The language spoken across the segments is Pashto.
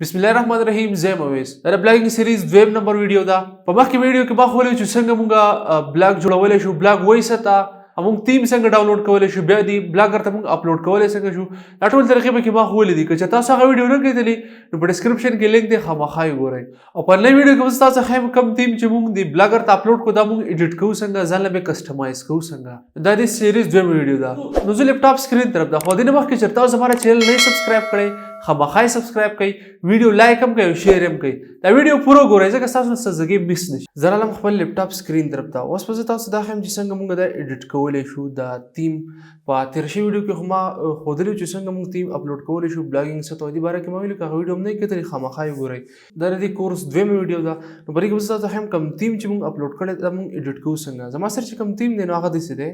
بسم الله الرحمن الرحیم. زم اویس دا بلاګینګ سیریز دویم نمبر ویډیو دا. په مخکې ویډیو کې ما خولې چې څنګه مونږه بلاګ جوړولای شو، بلاګ وایس ته موږ تیم څنګه ډاونلوډ کولای شو، بیا دی بلاګر ته موږ اپلوډ کولای څنګه شو. دا ټول طریقې به کې ما خولې دي. که تاسو هغه ویډیو نه کتلی نو په ډسکرپشن کې لینک دی، خامخا یې ګورئ. او په نوې ویډیو کې تاسو خیم کم تیم چې موږ دی بلاګر ته اپلوډ کو دا موږ ایډیټ کوو څنګه، ځان له کسټمایز کوو څنګه. دا د سیریز دویم ویډیو دا. نو زه لپټاپ سکرین طرف دا خو دې نه مخکې چې تاسو زموږ چینل نه سبسکرایب کړئ، خامخا سبسکرایب کړئ، ویډیو لایک هم کړئ او شیر هم کړئ. دا ویډیو پوره ګورئ ځکه تاسو نه څه ځای مس نشي. زه رالم خپل لپټاپ سکرین طرف ته. اوس په تاسو دا خیم چې څنګه موږ دا ایډیټ کولای شو. دا تیم په تیر شي ویډیو کې هم خودلو چې څنګه موږ تیم اپلوډ کولای شو بلاګینګ څه ته دی باره کې ما ویل که ویډیو هم نه کتلی خامخا یې ګورئ. دا د کورس دویم ویډیو دا. نو پرې کې تاسو هم کم تیم چې موږ اپلوډ کړی دا موږ ایډیټ کوو څنګه. زما سره چې کم تیم دی نو هغه داسې دی.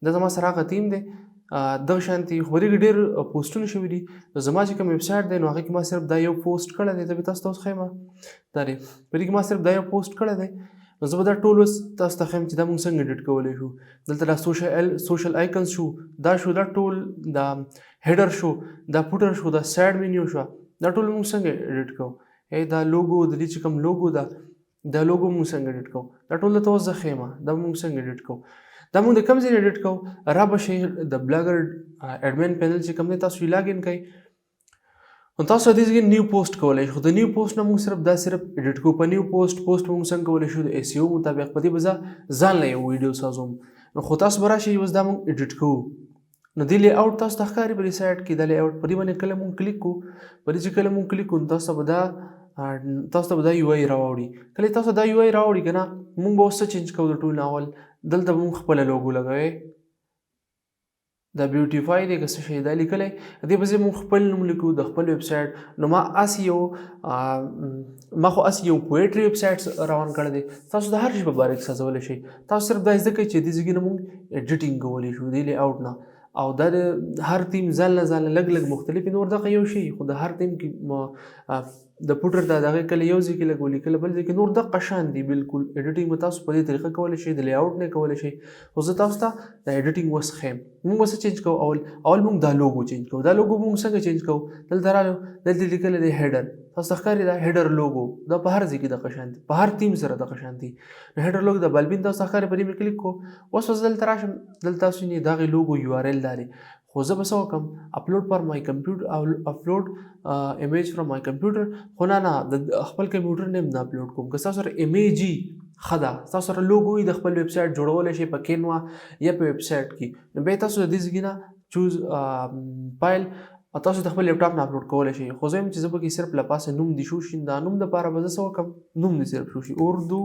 دا زما سره هغه تیم دی. دغه شانتي خوري ډېر پوسټونه شوي دي. زما چې کوم ویب سایټ دی نو هغه کې ما صرف دا یو پوسټ کړی دی. زه به تاسو ته اوس ښیم دا دی. پرې کې ما صرف دا یو پوسټ کړی دی. نو زه به دا ټول اوس تاسو ته ښیم چې دا موږ څنګه ایډیټ کولی شو. دلته دا سوشل آیکنز شو، دا شو، دا ټول دا هیډر شو، دا فوټر شو، دا سایډ مینیو شو. دا ټول موږ څنګه ایډیټ کوو. دا لوګو د دې چې کوم لوګو ده دا لوګو موږ څنګه ایډیټ کوو. دا ټول درته اوس زه ښیم دا موږ څنګه ایډیټ کوو. دا موږ د کوم ځای ایډیټ کوو. را به شئ د بلاګر اډمن پینل چې کوم دی تاسو یې لاګ ان کړئ. نو تاسو دې ځای نیو پوسټ کولی شو. د نیو پوسټ نه موږ صرف ایډیټ کوو. په نیو پوسټ موږ څنګه کولی شو د ایس ای او مطابق په دې به زه ځان له یو ویډیو سازوم. نو خو تاسو به راشئ اوس دا موږ ایډیټ کوو. نو دې لی آوټ تاسو ته ښکاري په دې سایډ کې دا لی آوټ په دې باندې کله موږ کلیک کوو. په دې چې کله موږ کلیک کوو تاسو ته به دا یو آی راوړي. کله تاسو دا یو آی راوړي که نه موږ به اوس څه چینج کوو. د ټول اول دلته موږ خپله لوګو لګوئ. دا بیوټیفای دی که څه شی دا لیکلی. دې پسې موږ خپل نوم لیکو د خپل ویب سایټ. نو ما خو اسې یو پویټري ویب سایټ روان کړی دی. تاسو د هر شي په باره کې سازولی شئ. تاسو صرف دا زده کوئ چې دې ځای نه موږ ایډیټینګ کولی شو دې لی آوټ نه. او دا د هر تیم ځان له لږ مختلف نور دغه یو شي. خو د هر تیم کې د پوټر دا دغه کله یو ځای کې لګولي کله بل ځای کې نور دغه شان دي. بالکل ایډیټینګ به تاسو په دې طریقه کولی شئ. د لی آوټ نه کولی شئ. خو زه تاسو ته د ایډیټینګ اوس ښیم. موږ به څه چینج کوو. اول موږ دا لوګو چینج کوو. دا لوګو موږ څنګه چینج کوو. دلته رالو دلته لیکلی دی هیډر. تاسو ته ښکاري دا هیډر لوګو دا په هر ځای کې دغه شان دي. په هر تیم سره دغه شان دي. نو هیډر لوګو د بالبین تاسو ته ښکاري په دې مې کلیک کوو. اوس دلته راشم دلته تاسو یې د هغې لوګو یو آر ایل دا دی. خو زه به څه وکړم اپلوډ پر مای کمپیوټر اپلوډ ایمیج فرام مای کمپیوټر. خو نه د خپل کمپیوټر نیم نه اپلوډ کوم. که تاسو سره ایمیج وي ښه ده. تاسو سره لوګو وي د خپل ویب سایټ جوړولی شئ په کینوا یا په ویب سایټ کې. نو بیا تاسو د دې ځای نه چوز فایل تاسو د خپل لپټاپ نه اپلوډ کولی شئ. خو زه یم چې زه پکې صرف له پاسه نوم دې شو شي. دا نوم دپاره به زه څه وکړم نوم دې صرف شو شي اردو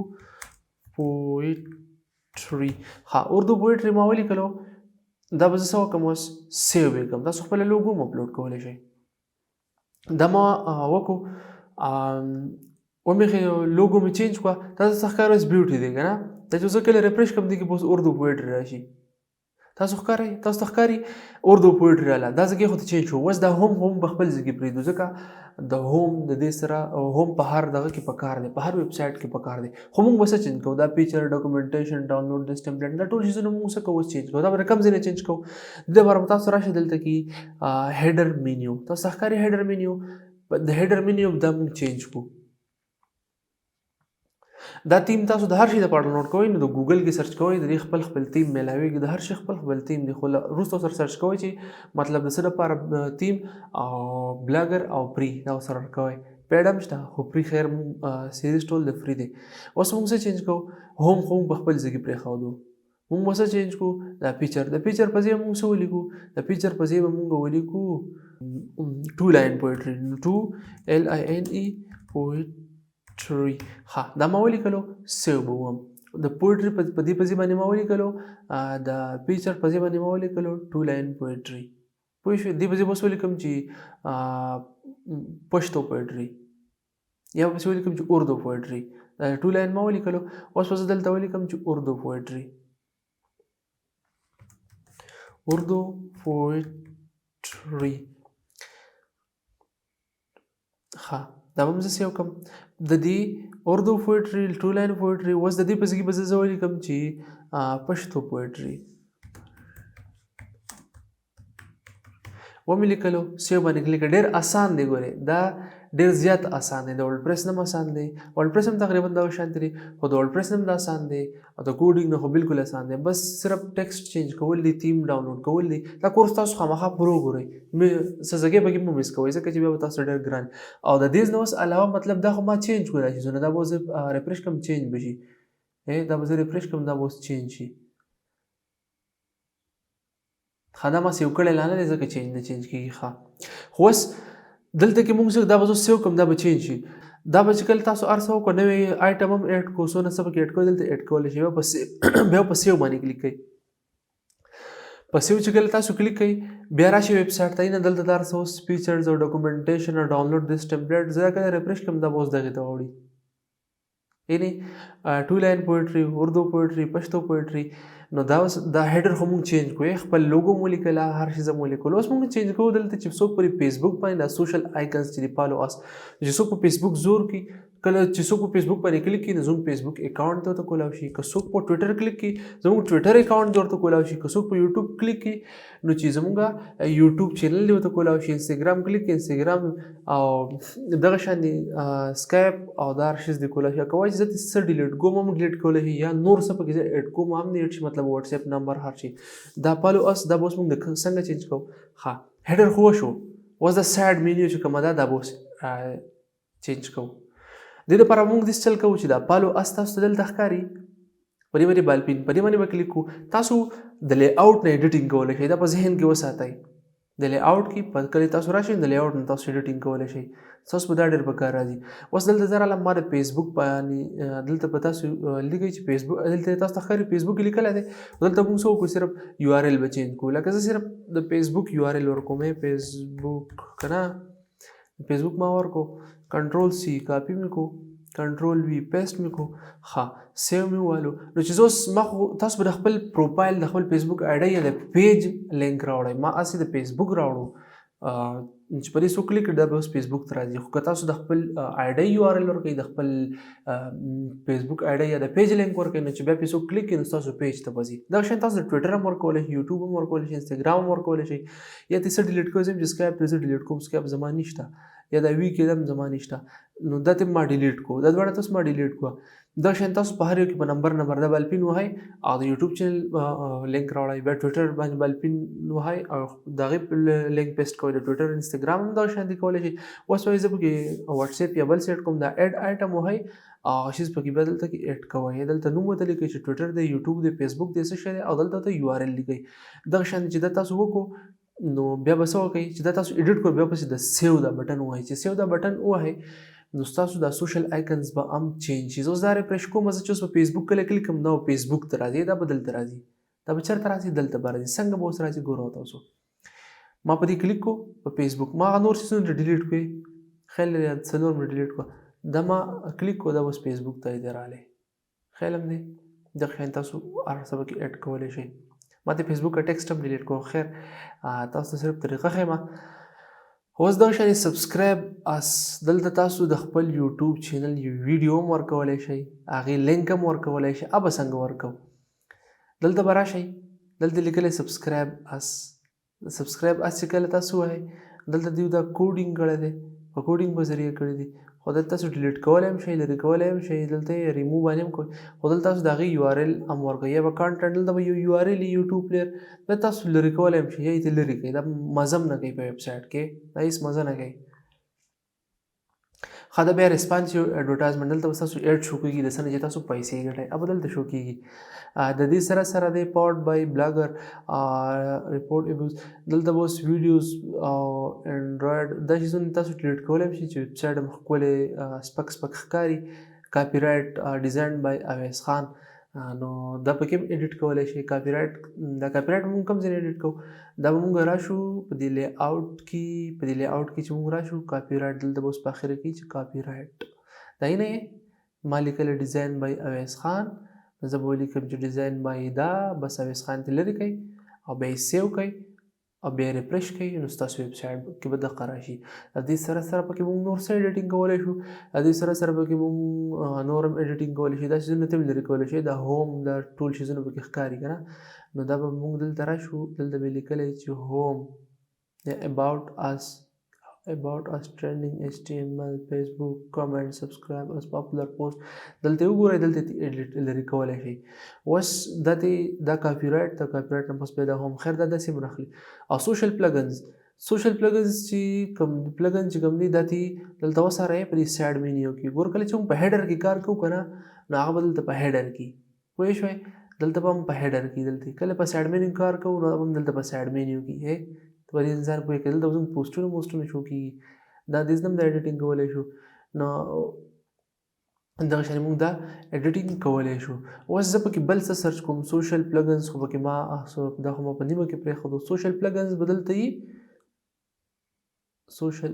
پویټري. اردو پویټري ما ولیکلو. دا به زه څه وکړم اوس سیو یې کړم. تاسو خپله لوګو هم اپلوډ کولی شئ. دا ما وکړو ومې لوګو مې چینج کړه. تاسو ته ښکاري اوس بیوټي دی که نه. دا چې زه کله ریفریش کړم دې کې به اوس اردو پویټري راشي. تاسو ته ښکاري اردو پویټري راله. دا ځای خو ته چینج شو. اوس دا هوم په خپل ځای کې پرېږدو ځکه د هوم د دې سره هوم په هر دغه کې پکار دی. په هر ویب سایټ کې پکار دی. خو موږ به څه چینج کوو. دا پیچر ډاکومنټیشن ډاونلوډ دس ټمپلیټ دا ټول چیزونه موږ څه کوو اوس چینج کوو. دا به کوم ځای نه چینج کوو. د دې لپاره به تاسو راشئ دلته کې هیډر مینیو. تاسو ته ښکاري هیډر مینیو. د هیډر مینیو دا موږ چینج کوو. دا تیم تاسو د هر شي دپاره ډاونلوډ کوئ نو د ګوګل کې سرچ کوئ د دې خپل تیم میلاویږي. د هر شي خپل تیم دی. خو وروسته سره سرچ کوئ چې مطلب د څه دپاره تیم او بلاګر او پري دا ورسره کوئ. پیډ هم شته خو پري خیر سیریز ټول د فری دی. اوس موږ څه چینج کوو. هوم خو موږ په خپل ځای کې پرېښودو. موږ به څه چینج کوو. دا پیچر د پیچر په ځای موږ څه ولیکو. د پیچر په ځای به موږ ولیکو 2 لاین پویټري 2 LINE پویټري. دا ما ولیکلو سیو به وم. د پویټري په دې په ځای باندې ما ولیکلو. د پیچر په ځای باندې ما ولیکلو 2 لاین پویټري. پوه شوې. دې په ځای به اوس ولیکم چې پښتو پویټري یا به ولیکم چې اردو پویټري. 2 لاین ما ولیکلو. اوس به زه دلته ولیکم چې اردو پویټري دا به هم زه سیو کړم. د دې اردو پویټري 2 لاین پویټري. اوس د دې په ځای کې به زه ولیکم چې پښتو پویټري ومې لیکلو. سیو باندې کلیک. ډېر اسان دی. ګورئ دا ډېر زیات اسان دی. د ورډ پریس نه هم اسان دی. ورډ پریس هم تقریبا دغه شانتې دی، خو د ورډ پریس نه هم دا اسان دی او د کوډینګ نه خو بالکل اسان دی. بس صرف ټیکسټ چینج کول دي، تیم ډاونلوډ کول دي. دا کورس تاسو خامخا پوره وګورئ، څه ځای پکې مه مس کوئ ځکه چې بیا به تاسو ډېر ګران. او د دې نه اوس علاوه مطلب دا خو ما چینج کړو دا چیزونه، دا به اوس ریفریش کوم چینج به شي. دا به زه ریفریش کوم، دا به اوس چینج شي. ښه دا ما سیو کړی لا نه دی ځکه چینج نه چینج کېږي. ښه خو اوس دلته کې مونږ دا به زه سیو کوم، دا به چینج شي. دا به چې کله تاسو هر څه وکړو نوی آیټم هم ایډ کړو، څونه څه پکې ایډ کوئ دلته ایډ کولی شئ. بیا په سیو باندې کلیک کوئ. په سیو چې کله تاسو کلیک کوئ بیا راشئ ویب سایټ ته. نه دلته دا هر څه اوس فیچرز او ډاکومنټیشن او ډاونلوډ دس ټمپلیټ، زه کله ریفریش کوم دا به اوس دغې ته واوړي. یعنې 2 لاین پویټري، اردو پویټري، پښتو پویټري. نو دا اوس دا هیډر خو مونږ چینج کوو، خپل لوګو مو لیکله، هر شي مو لیکلو. اوس مونږ چینج کوو دلته چې څوک پر فیسبوک باندې دا سوشل آیکنز چې دی فالو اس، چې څوک په فیسبوک زور کوي، کله چې څوک په فیسبوک باندې کلیک کوي نو زموږ فیسبوک اکاونټ ته ورته کولاو شي. که څوک په ټویټر کلیک کوي زموږ ټویټر اکاونټ ته ورته کولاو شي. که څوک په یوټیوب کلیک کوي نو چې زموږ یوټیوب چینل دی ورته کولاو شي. انسټاګرام کلیک کوي انسټاګرام او دغه شان دي سکایپ او دا هر شیز دی کولاو شي. که وایي چې زه څه ډیلیټ کوم هم ډیلیټ کولی شي، یا نور څه پکې زه ایډ کوم هم ایډ شي، مطلب واتساپ نمبر هر شي. دا فالو اس دا به اوس مونږ څنګه چینج کوو. ښه هیډر خو وشو، اوس د سایډ مینیو چې کومه ده دا به اوس چینج کوو. د دې لپاره مونږ داسې چل کوو چې دا فالو اس تاسو ته دلته ښکاري، په دې باندې بالپین په دې باندې به کلیک کوو. تاسو د لی آوټ نه ایډیټینګ کولی شئ، دا په ذهن کې وساتئ. د لی آوټ کې په کله تاسو راشئ د لی آوټ نه تاسو ایډیټینګ کولی شئ. تاسو به دا ډېر په کار راځي. اوس دلته زه راغلم، ما د فیسبوک باندې دلته به تاسو لیکئ چې فیسبوک، دلته تاسو ته ښکاري فیسبوک لیکلی دی. دلته مونږ څه وکړو، صرف یو آر ایل به چینج کوو. لکه زه صرف د فیسبوک یو آر ایل ورکوم، فیسبوک که نه فیسبوک ما ورکړو، کنټرول سی کاپي مې کو، کنټرول وی پیسټ مې کو. ښه سیو مې ووالو. نو چې زه اوس ما خو تاسو به د خپل پروفایل د خپل فیسبوک آی ډي یا د پیج لینک راوړئ. ما هسې د فیسبوک راوړو چې په دې څو کلیک دا به اوس فیسبوک ته راځي. خو که تاسو د خپل آی ډي یو آر ایل ورکوئ، د خپل فیسبوک آی ډي یا د پیج لینک ورکوئ، نو چې بیا پې څوک کلیک کړي نو ستاسو پیج ته به ځي. دغه شان تاسو د ټویټر هم ورکولی شئ، یوټیوب هم ورکولی شئ، انسټاګرام هم ورکولی شئ. یا ته څه ډیلیټ کوئ، چې سکایپ ته زه ډیلیټ کوم، سکایپ زما نشته، یا دا وی کې هم زما نشته، نو دا ته ما ډیلیټ کو، دا دواړه تاسو ما ډیلیټ کو. دا شان تاسو په هر یو کې په نمبر د بالپین وهئ او د یوټیوب چینل لینک راوړئ. بیا ټویټر باندې بالپین وهئ او د هغې لینک پیسټ کوئ. د ټویټر انسټاګرام هم دغه شانتې کولی شئ. اوس وایي زه پکې واتساپ یا بل څه ایډ کوم، دا ایډ آیټم وهئ او هغه شیز پکې بیا دلته کې ایډ کوئ. دلته نوم ورته لیکئ چې ټویټر دی، یوټیوب دی، فیسبوک دی، څه شی دی، او دلته ته یو آر ایل لیکئ. دغه شان چې دا تاسو وکړو نو بیا به څه وکړئ چې دا تاسو ایډیټ کړئ، بیا پسې د سیو دا بټن ووهئ. چې سیو دا بټن ووهئ نو ستاسو دا سوشل آیکنز به هم چینج شي. زه اوس دا ریفریش کوم، زه چې اوس په فیسبوک کله کلیک کوم دا فیسبوک ته راځي، دا به دلته راځي. دا به چېرته راځي؟ دلته به راځي. څنګه به اوس راځي ګورو تاسو. ما په دې کلیک کو په فیسبوک، ما هغه نور څیزونه ډیلیټ کړئ، خیال لري څه نور مې ډیلیټ کړه، دا ما کلیک کو، دا اوس فیسبوک ته دی راغلی. خیال هم دی دغه شان تاسو هر څه پکې ایډ کولی شئ. ما د فیسبوک ټیکسټ هم ډیلیټ کړو. خیر تاسو ته صرف طریقه ښیم. اوس دغه شان سبسکرایب اس، دلته تاسو د خپل یوټیوب چینل یو ویډیو هم ورکولی شئ، هغې لینک هم ورکولی شئ. به څنګه ورکوو؟ دلته به راشئ، دلته لیکلی سبسکرایب اس. سبسکرایب اس چې کله تاسو ووهئ، دلته دوی دا کوډینګ کړی دی، په کوډینګ په ذریعه کړی دی. خو دلته تاسو ډیلیټ کولی هم شئ، لرې کولی هم شئ، دلته یې ریموو باندې هم کوئ. خو دلته تاسو د هغې یو آر ایل هم ورکوئ، یا به کانټنټ دلته به یو آر ایل یوټیوب پلیر، دا تاسو لرې کولی هم شئ، یا یې ته لرې کړئ. دا مزه هم نه کوي په ویب سایټ کې، دا هېڅ مزه نه کوي. ښه دا بیا ریسپانسیو اډورټایزمنټ، دلته به ستاسو ایډ شو کېږي د څه نه چې تاسو پیسې ګټئ، به دلته شو کېږي. د دې سره سره دی پاورډ بای بلاګر ریپورټ ایبوز، دلته به اوس ویډیوز او انډرایډ دا چیزونه تاسو ډیلیټ کولی هم شئ چې ویب سایټ هم ښکلی سپک سپک ښکاري. کاپي رایټ ډیزاین بای اویس خان، نو دا پکې هم ایډیټ کولی شئ. کاپي رایټ، دا کاپي رایټ مونږ کوم ځای نه ایډیټ کوو، دا به مونږ راشو په دې لی آوټ کې، په دې لی آوټ کې چې مونږ راشو کاپي رایټ دلته به اوس په اخره کې چې کاپي رایټ دا یې نه ما لیکلی ډیزاین بای اویس خان، زه به ولیکم چې ډیزاین بای دا، بس اویس خان ته لرې کړئ او بیا یې سیو کړئ او بیا یې ریفریش کړئ، نو ستاسو ویب سایټ کې به دغه راشي. د دې سره سره پکې مونږ نور څه ایډیټینګ کولی شو، د دې سره سره پکې مونږ نور هم ایډیټینګ کولی شي. دا چیزونه ته هم لرې کولی شئ، دا هوم دا ټول چیزونه پکې ښکاري که نه، نو دا به مونږ دلته راشو، دلته به یې لیکلی چې هوم یا اباوټ اس، about us trending HTML Facebook comment subscribe us popular post دلته وګورئ دلته ایډیټ لري کولای شي اوس دا کاپی رائټ نه پس پیدا هم خیر دا داسې منخلي او سوشل پلګنز چې کوم پلګن چې کوم دي داتي دلته وسره په سایډ مینیو کې ګور کله چې په هیډر کې کار کوو کنه نو هغه دلته په هیډر کې پوه شئ دلته په هیډر کې دلته کله په سایډ مینیو کار کوو نو هم دلته په سایډ مینیو کې هي په دې انسان پوهې کېدل د زموږ پوسټونه شو کېږي دا د هم د ایډیټینګ کولی شو نو دغه شان موږ دا ایډیټینګ کولی شو اوس زه پکې بل څه سرچ کوم سوشل پلګنز خو پکې ما دا خو ما په نیمه کې پرېښودو سوشل پلګنز بدلته یي سوشل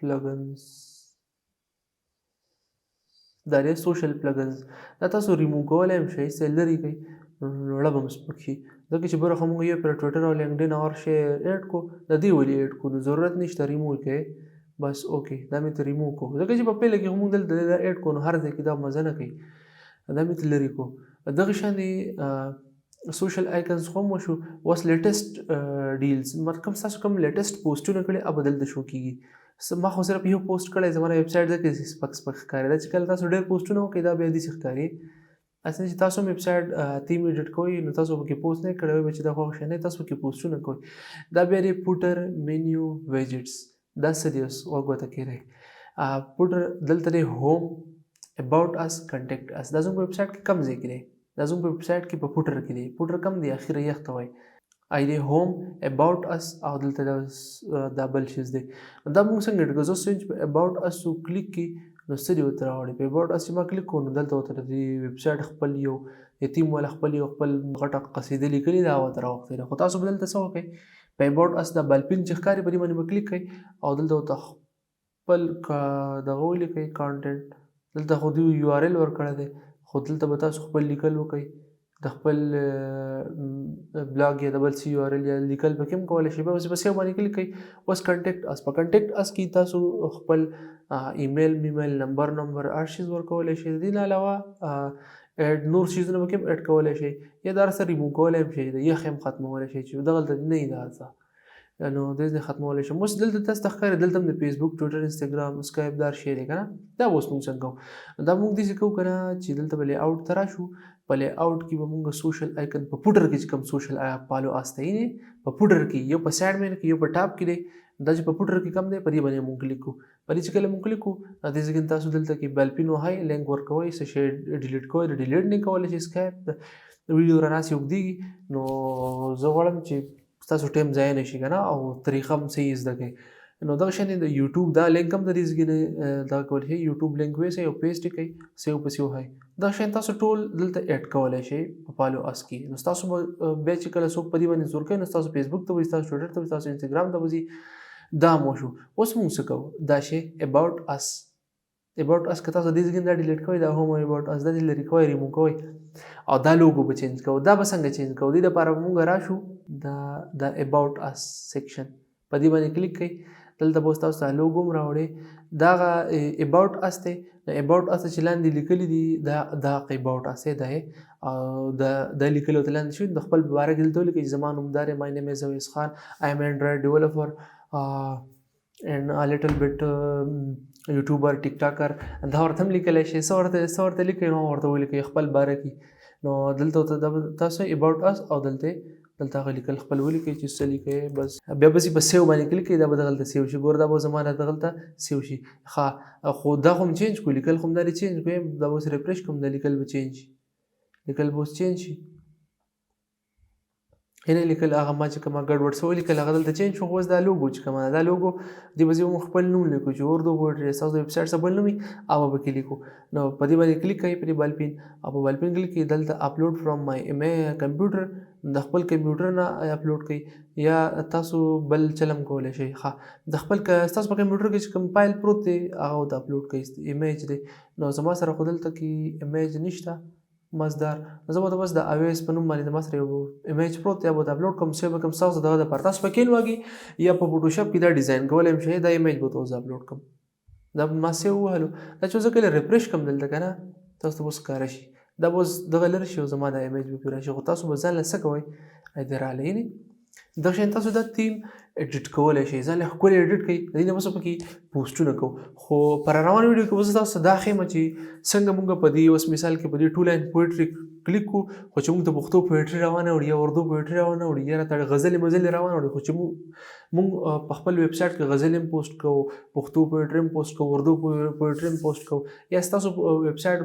پلګنز دا دی سوشل پلګنز دا تاسو ریموو کولی هم شئ څه لرې کوئ نو ړب هم سپک شي ځکه چې بره خو موږ یو پر ټویټر او لینکډین اور شی ایډ کو د دې ولې ایډ کو نو ضرورت نشته ریموو کوئ بس اوکې دا مې ته ریموو کو ځکه چې په پیله کې موږ دلته دا ایډ کو نو هر ځای کې دا مزه نه کوي دا مې ته لرې کو دغه شان دی سوشل آیکنز خو هم وشو اوس لیټسټ ډیلز کوم ستاسو کوم لیټسټ پوسټونه کړي اب دلته شو کېږي ما خو صرف یو پوسټ کړی زما ویب سایټ ځکه سپک ښکاري دا چې کله تاسو ډېر پوسټونه وکړئ دا بیا داسې ښکاري اصلا چې تاسو ویب سایټ تیم ایډیټ کوئ نو تاسو پکې پوسټ نه کړی وي چې دا خوښ شی نه تاسو پکې پوسټونه کوئ دا بیا دی پوټر مینیو ویجټس دا څه دی اوس وګوته کېږئ پوټر دلته دی ہوم اباؤټ اس کنټیکټ اس دا زموږ ویب سایټ کې کم ځای کې دی دا زموږ ویب سایټ کې په پوټر کې دی پوټر کم دی اخر یې ته وایي آی دی ہوم اباؤټ اس او دلته دا بل شیز دی دا موږ څنګه ډېر زه سوچ په اباؤټ اس کلیک کې نو څه دی ورته راوړي په اباؤټ اس چې ما کلیک کوو نو دلته ورته د ویب سایټ خپل یو یتیم والا خپل غټه قصیده لیکلې دا ورته راوښتې خو تاسو به دلته څه وکړئ په اباؤټ اس دا بلپین چې ښکاري په دې باندې به کلیک کوئ او دلته ورته خپل دغه ولیکئ کانټینټ دلته خو دوی یو آر ایل ورکړی دی خو دلته به تاسو خپل لیکل وکئ د خپل بلاګ یا د بل څه یو آر ایل یا لیکل پکې هم کولی شئ بس یو باندې کلیک کوئ اوس کنټیکټ اس په کنټیکټ اس کې تاسو خپل ایمیل نمبر هر شیز ورکولی شئ د دې نه علاوه نور شیزونه پکې هم ایډ کولی شئ یا دا هر څه ریموو کولی هم شئ د یخ هم ختمولی شئ چې دغلته نه وي دا څه نو دې ختمولی شم اوس دلته تاسو ته ښکاري دلته هم د فیسبوک ټویټر انسټاګرام اسکایپ دا هر شی دی که نه دا اوس موږ څنګه کوو دا موږ داسې کوو که نه چې دلته به لی آوټ ته راشو په لی آوټ کې به موږ سوشل آیکن په پوټر کې چې کوم سوشل پالو آسته یې په پوټر کې یو په سایډ مین کې یو په ټاپ کې دی دا چې په پوټر کې کم دی په دې باندې موږ کلیک کوو په دې چې کله موږ کلیک کوو دې ځای کې تاسو دلته کې بلپین وهئ لینک ورکوئ څه شی ډیلیټ کوئ ډیلیټ نه کولی شئ اسکایپ ویډیو راناسې اوږدېږي نو زه غواړم چې تاسو ټایم ضایع نه شي که نه او طریقه هم صحیح زده کړئ نو دغه شان د یوټیوب دا لینک هم د دې ځای کې دغه کولی شئ یوټیوب لینک ویسئ او پیسټ یې کړئ سیو پسې وهئ دغه شان تاسو ټول دلته ایډ کولی شئ په پالو اس کې نو ستاسو به بیا چې کله څوک په دې باندې زور کوي نو ستاسو فیسبوک ته وځي ستاسو ټویټر ته وځي ستاسو انسټاګرام ته وځي دا مو شو اوس موږ څه کوو دا شی اباؤټ اس که تاسو دې ځای کې دا ډیلیټ کوئ دا هم اباؤټ اس دا دې لرې کوئ ریموو کوئ او دا لوګو به چینج کوو دا به څنګه چینج کوو دې لپاره به موږ راشو دا اباؤټ اس سیکشن په دې باندې کلیک کوئ دلته به تاسو ته لوګو هم راوړي دغه اباؤټ اس دی اباؤټ اس چې لاندې لیکلي دي دا اباؤټ اس دی او دا لیکلي ورته لاندې شوي د خپل باره کې دلته ولیکئ چې زما نوم دا دی مای نیم از اویس خان آی ایم اینډرایډ ډیولپر and a little bit یوټیوبر ټیک ټاکر دا ورته هم لیکلی شي څه ورته لیکئ نو ورته ولیکئ خپل باره کې نو دلته تاسو اباؤټ اس او دلته هغه لیکل خپل ولیکئ چې څه لیکئ بس بیا به په سیو باندې کلیک کړئ دا به دغلته سیو شي ګوره دا به زما دغلته سیو شي ښه خو دا خو هم چینج کړو لیکل خو هم دا چینج کړئ دا به اوس ریفریش کوم دا لیکل به چینج شي لیکل به اوس چینج شي هنا لیکل هغه ما چې کومه ګډوډ څه ولیکل هغه دلته چینج شو خو اوس دا لوګو چې کومه دا لوګو دې به زه خپل نوم لیکو چې اردو ورډ ستاسو ویب سایټ څه بل نوم وي هغه به کې لیکو نو په دې باندې کلیک کوئ په دې بلپین او په بلپین کلیک کوئ دلته اپلوډ فرام مای کمپیوټر د خپل کمپیوټر نه اپلوډ کوئ یا تاسو بل چلم کولی شئ ښه د خپل ستاسو په کمپیوټر کې چې کوم فایل پروت دی هغه ورته اپلوډ کوئ ایمیج دی نو زما سره خو دلته کې ایمیج نشته مزدار زه به بس د اویس په نوم باندې د ما سره یو ایمیج پروت دی به اپلوډ کوم سیو به کوم ستاسو دغه دپاره تاسو په کینواګي یا په فوټوشاپ کې دا ډیزاین کولی هم شئ دا ایمیج به ورته اپلوډ کوم دا ما سیو وهلو دا چې زه کله ریفریش کوم دلته که نه تاسو ته به اوس ښکاره شي دا به اوس دغه لرې شي او زما دا ایمیج به پرې راشي خو تاسو به ځان له څه کوئ دې رالی دغه شان تاسو دا تیم اډیټ کولی شئ ځان له ښکلې اډیټ کړئ د دې نه بس پکې پوسټونه کوو خو پر روان ویډیو کې به زه تاسو ته دا ښیم چې څنګه موږ په دې اوس مثال کې په دې ټو لاین پویټري کلیک کوو خو چې موږ د پښتو پویټري روانه وړي یا اردو پویټري روانه وړي یا راته غزلې مزلې روانه وړي خو چې موږ په خپل ویب سایټ کې غزلې هم پوسټ کوو پښتو پویټري هم پوسټ کوو اردو پویټري هم پوسټ کوو یا ستاسو ویب سایټ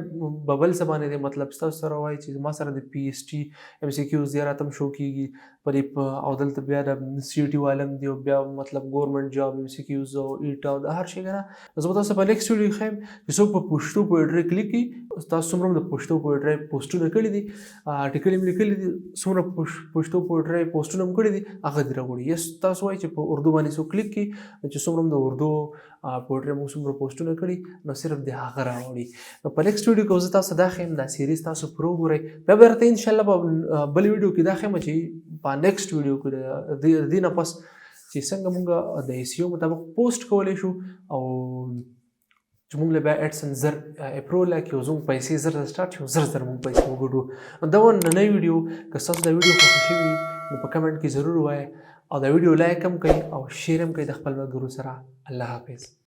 به بل څه باندې دی مطلب ستاسو سره وایي چې ما سره د پی ایس ټي ایم سی کیوز دی راته هم شو کېږي او دلته بیا د سی ټي والم دی او بیا مطلب ګورنمنټ جاب ایم سی کیوز او ایټ او د هر شي که نه زه به تاسو په نیکسټ ویډیو ښیم چې څوک په پښتو پویټري کلیک کړي تاسو څومره د پښتو پویټري پوسټونه کړي دي ټیکلې مې لیکلي دي څومره پښتو پویټري پوسټونه هم کړي دي هغه دې راوړي یا تاسو وایي چې په اردو باندې څوک کلیک کړي چې څومره د اردو پویټري موږ څومره پوسټونه کړي نو صرف د هغه راوړي نو په نیکسټ ویډیو کې زه تاسو دا ښیم دا سیریز تاسو پر وګورئ بیا به درته انشاءالله په بل ویډیو کې دا ښیم چې په نیکسټ ویډیو کې د دې نه پس چې څنګه موږ د ایسیو مطابق پوسټ کولی شو او چې موږ له بیا ایډسن زر اپریل کې یو زموږ پیسې زر سټارټ شو زر موږ پیسې وګټو دا نننۍ ویډیو که ستاسو دا ویډیو خوښه شوي نو په کمنټ کې ضرور ووایئ او دا ویډیو لایک هم کړئ او شیر هم کړئ د خپل ملګرو سره الله حافظ